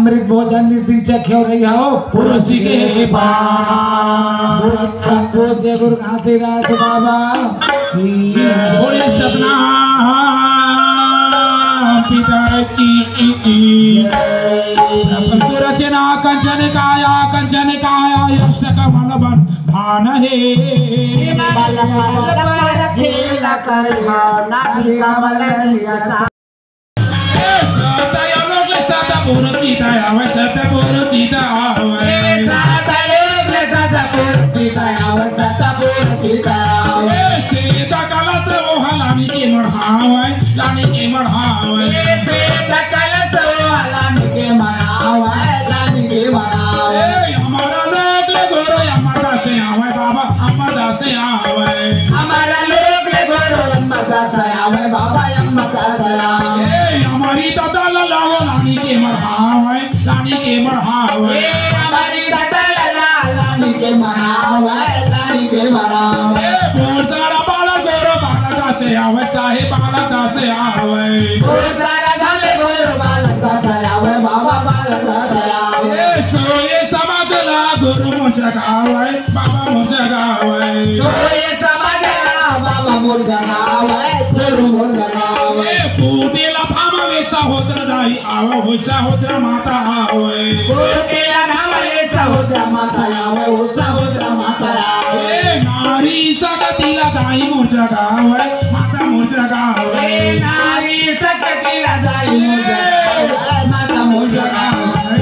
अमृत भोजन निश्चित क्यों नहीं हो पुरुष के पास गुरु घासीदास बाबा बोले सपना पिता की रचना कंचन काया यश कमल भान है हमारा लोग ले गोरो अम्मा से आवे बाबा अम्मा से आवे हमारा लोग ले गोरो अम्मा से आवे बाबा अम्मा से आवे हमारी दादा लाओ रानी के मढ़ावे हमारी दादा रानी के मढ़ावे बहुत सारा बाला गोरो बाला से आवे साहे बाला से आवे बहुत सारा धाले गोरो बाला से आवे बाबा बाला से आवे सो ये समाज ला गुरु मुझे गावे बाबा मुझे गावे सो ये समाज ला बाबा मुझे गावे गुरु मुझे गावे पूतेला भामले सहोदर दाई आवे हो सहोदर माता आवे पूतेला भामले सहोदर माता आवे हो सहोदर माता आवे नारी सकतिला दाई मुझे गावे माता मुझे गावे नारी सकतिला दाई मुझे गावे माता मुझे गावे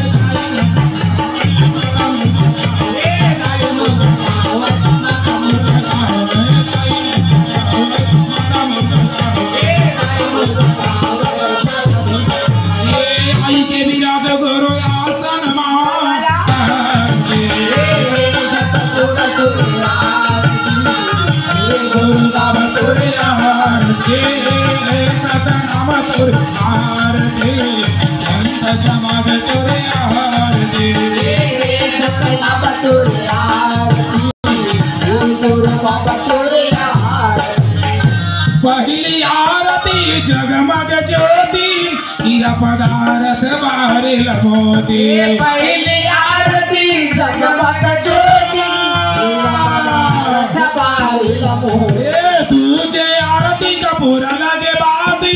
पहली आरती जगमग ज्योति हीरा पदारथ बारे लगोती पहली आरती जगमग ज्योति तुझे आरती कपूर लगे बाती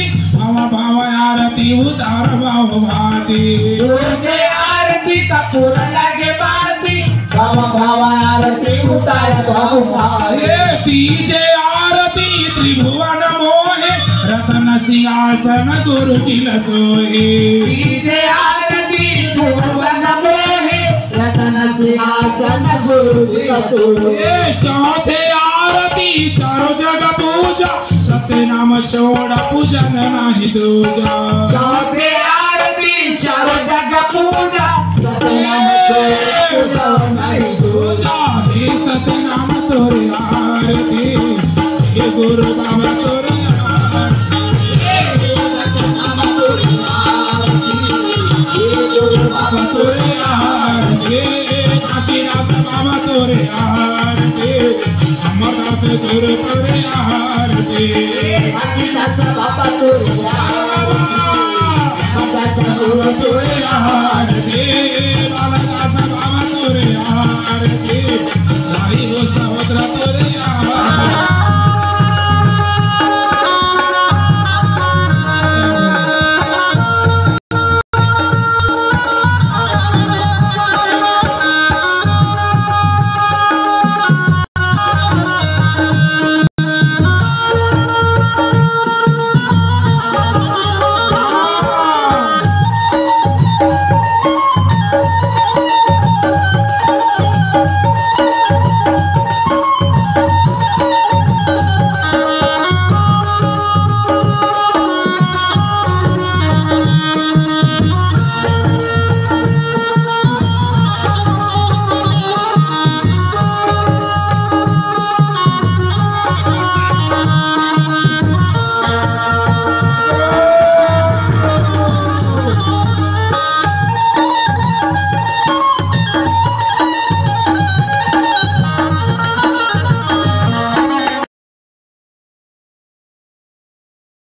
भाव आरती उतार भाव भाती तुझे आरती कपूर लगे बाती भाव आरती उतार भाव भाती तीजे आरती त्रिभुवन मोहे रतन सिंहासन गुरु चिल सोहे तीजे आरती त्रिभुवन मोहे रतन सिंहासन गुरु चिल सोहे चौथे आरती चारो जग पूजा सत्य नाम छोड़ पूजन नहीं दूजा चौथे आरती चारो जग पूजा सत्य नाम छोड़ पूजन नहीं दूजा हे सत्य नाम तोरे आरती हे गुरु बाबा तोरे आरती हे सत्य नाम तोरे आरती हे गुरु बाबा तोरे आरती काशीनाथ बाबा तोरे आरती अमरनाथ गुरु तोरे आरती काशीनाथ बाबा तोरे आरती अमरनाथ गुरु तोरे